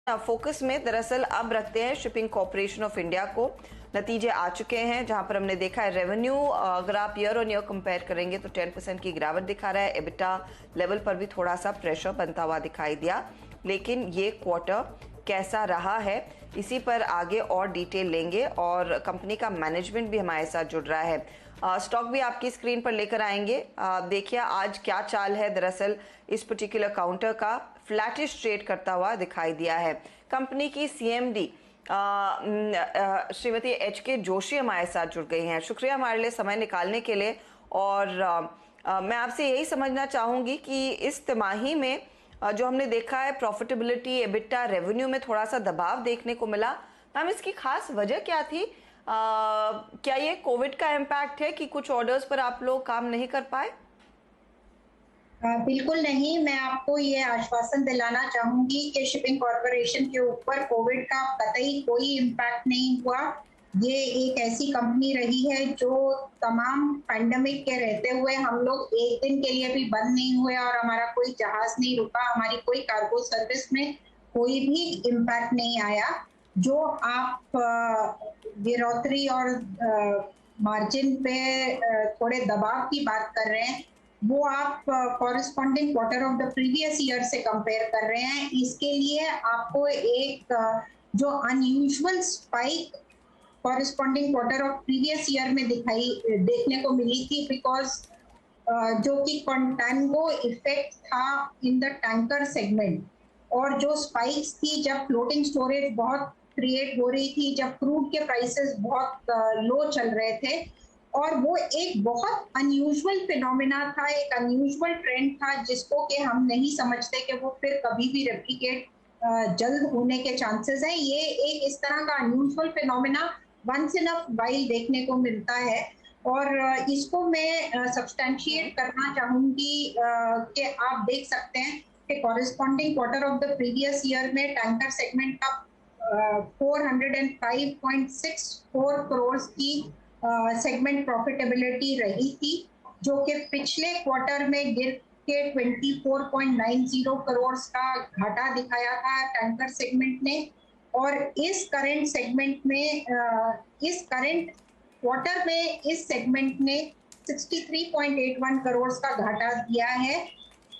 Focus में दरअसल अब रखते हैं शिपिंग कॉर्पोरेशन ऑफ इंडिया को। नतीजे आ चुके हैं जहां पर हमने देखा है रेवेन्यू अगर आप ईयर ऑन ईयर कंपेयर करेंगे तो 10% की गिरावट दिखा रहा है। एबिटा लेवल पर भी थोड़ा सा प्रेशर बनता हुआ दिखाई दिया, लेकिन ये क्वार्टर कैसा रहा है इसी पर आगे और डिटेल लेंगे और कंपनी का मैनेजमेंट भी हमारे साथ जुड़ रहा है। स्टॉक भी आपकी स्क्रीन पर लेकर आएंगे। देखिए आज क्या चाल है। दरअसल इस पर्टिकुलर काउंटर का फ्लैटिश ट्रेड करता हुआ दिखाई दिया है। कंपनी की सीएमडी श्रीमती एच.के. जोशी हमारे साथ जुड़ गई हैं। शुक्रिया हमारे लिए समय निकालने के लिए। और मैं आपसे यही समझना चाहूंगी कि इस तिमाही में जो हमने देखा है प्रॉफिटेबिलिटी, एबिटा, रेवेन्यू में थोड़ा सा दबाव देखने को मिला। मैम इसकी खास वजह क्या थी? क्या ये कोविड का इम्पैक्ट है कि कुछ ऑर्डर्स पर आप लोग काम नहीं कर पाए? बिल्कुल नहीं। मैं आपको ये आश्वासन दिलाना चाहूंगी कि शिपिंग कॉर्पोरेशन के ऊपर कोविड का कतई कोई इम्पैक्ट नहीं हुआ। ये एक ऐसी कंपनी रही है जो तमाम पैंडेमिक के रहते हुए हम लोग एक दिन के लिए भी बंद नहीं हुए और हमारा कोई जहाज नहीं रुका, हमारी कोई कार्गो सर्विस में कोई भी इम्पैक्ट नहीं आया। जो आप गिरौतरी और मार्जिन पे थोड़े दबाव की बात कर रहे हैं, वो आप corresponding quarter of the previous year से कंपेयर कर रहे हैं। इसके लिए आपको एक जो unusual spike corresponding quarter of previous year में देखने को मिली थी, बिकॉज जो कि कंटांगो इफेक्ट था इन द टैंकर सेगमेंट। और जो स्पाइक्स थी जब फ्लोटिंग स्टोरेज बहुत क्रिएट हो रही थी, जब क्रूड के प्राइसेस बहुत लो चल रहे थे, और वो एक बहुत अनयूजुअल फिनोमेना था, एक अनयूजुअल ट्रेंड था जिसको कि हम नहीं समझते कि वो फिर कभी भी रेप्लिकेट जल्द होने के चांसेस हैं। ये एक इस तरह का unusual phenomena once in a while देखने को मिलता है। और इसको मैं सब्सटैंशिएट करना चाहूंगी कि आप देख सकते हैं कि corresponding quarter of the previous year में टैंकर सेगमेंट का 405.64 करोड़ की सेगमेंट प्रॉफिटेबिलिटी रही थी, जो कि पिछले क्वार्टर में गिर के 24.90 करोड़ का घाटा दिखाया था टैंकर सेगमेंट ने। और इस करंट सेगमेंट में इस करंट क्वार्टर में इस सेगमेंट ने 63.81 करोड़ का घाटा दिया है,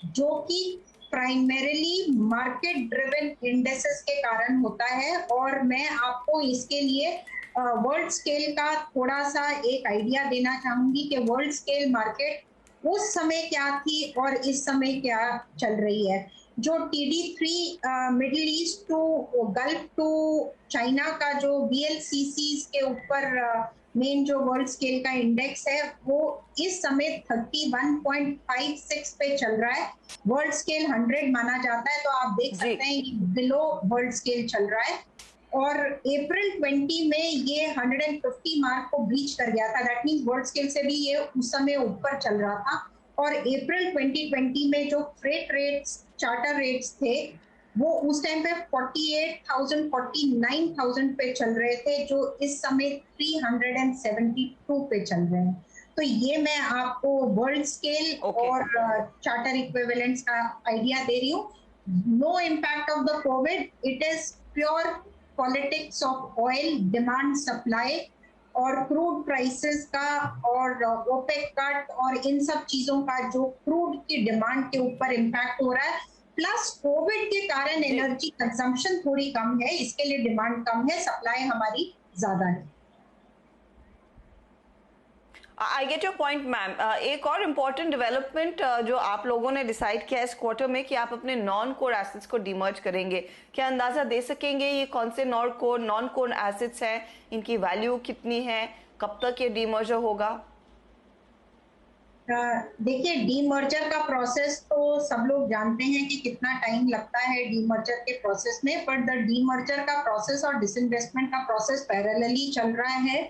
जो कि प्राइमरीली मार्केट ड्रिवन इंडेक्सेस के कारण होता है। और मैं आपको इसके लिए वर्ल्ड स्केल का थोड़ा सा एक आइडिया देना चाहूंगी कि वर्ल्ड स्केल मार्केट उस समय क्या थी और इस समय क्या चल रही है। जो TD3 Middle East to Gulf to China का जो VLCCs के ऊपर मेन जो वर्ल्ड स्केल का इंडेक्स है, वो इस समय 31.56 पे चल रहा है। वर्ल्ड स्केल 100 माना जाता है, तो आप देख सकते हैं बिलो वर्ल्ड स्केल चल रहा है। और अप्रैल 20 में ये 150 मार्क को ब्रीच कर गया था। दैट मींस वर्ल्ड स्केल से भी ये उस समय ऊपर चल रहा था। और अप्रैल 2020 में जो फ्रेट रेट्स, चार्टर रेट्स थे, वो उस टाइम पे 48,000 49,000 पे चल रहे थे, जो इस समय 372 पे चल रहे हैं। तो ये मैं आपको वर्ल्ड स्केल और चार्टर इक्विवेलेंट्स का आइडिया दे रही हूँ। No impact of the Covid, it is pure politics of oil demand supply और क्रूड प्राइसेस का और ओपेक कट और इन सब चीजों का जो क्रूड की डिमांड के ऊपर इम्पैक्ट हो रहा है। प्लस कोविड के कारण एनर्जी कंजम्पशन थोड़ी कम है, इसके लिए डिमांड कम है, सप्लाई हमारी ज्यादा है। I get your point ma'am. एक और इम्पोर्टेंट डेवलपमेंट जो आप लोगों ने डिसाइड किया इस क्वार्टर में कि आप अपने नॉन कोर एसेट्स को डिमर्ज करेंगे, क्या अंदाजा दे सकेंगे ये कौन से नॉन कोर एसेट्स हैं, इनकी वैल्यू कितनी है, कब तक ये डिमर्जर होगा? देखिए, डीमर्जर का प्रोसेस तो सब लोग जानते हैं कि कितना टाइम लगता है डीमर्जर के प्रोसेस में, पर द डीमर्जर का प्रोसेस और डिसइन्वेस्टमेंट का प्रोसेस पैरेलली चल रहा है।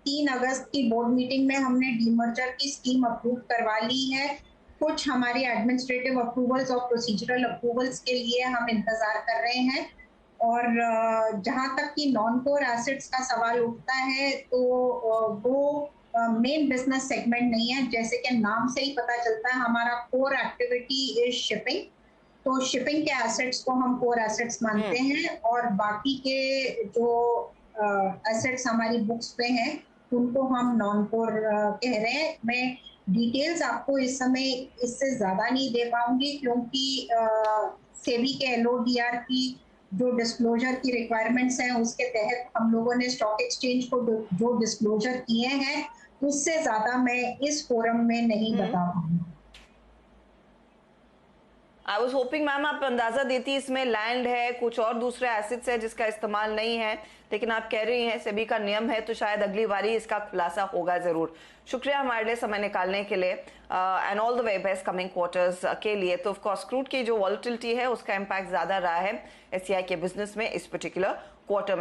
3 अगस्त की बोर्ड मीटिंग में हमने डीमर्जर की स्कीम अप्रूव करवा ली है। कुछ हमारी एडमिनिस्ट्रेटिव अप्रूवल्स और प्रोसीजरल अप्रूवल्स के लिए हम इंतजार कर रहे हैं। और जहां तक कि नॉन कोर एसेट्स का सवाल उठता है, तो वो मेन बिजनेस सेगमेंट नहीं है। जैसे कि नाम से ही पता चलता है, हमारा कोर एक्टिविटी इज शिपिंग। तो शिपिंग के एसेट्स को हम कोर एसेट्स मानते हैं और बाकी के जो एसेट्स हमारी बुक्स पे हैं उनको हम नॉन कोर कह रहे हैं। मैं डिटेल्स आपको इस समय इससे ज्यादा नहीं दे पाऊंगी क्योंकि सेबी के एलओडीआर की जो डिस्क्लोजर की रिक्वायरमेंट्स हैं उसके तहत हम लोगों ने स्टॉक एक्सचेंज को जो डिस्क्लोजर किए हैं उससे ज्यादा मैं इस फोरम में नहीं बता पाऊंगी। आई वॉज होपिंग मैम आप अंदाजा देती इसमें लैंड है, कुछ और दूसरे एसेट्स है जिसका इस्तेमाल नहीं है, लेकिन आप कह रही हैं सेबी का नियम है तो शायद अगली बारी इसका खुलासा होगा जरूर। शुक्रिया हमारे लिए समय निकालने के लिए and all the way best coming quarters के लिए। तो ऑफ कोर्स क्रूड की जो वॉलेटिलिटी है उसका इम्पैक्ट ज्यादा रहा है एससीआई के बिजनेस में इस पर्टिकुलर क्वार्टर में।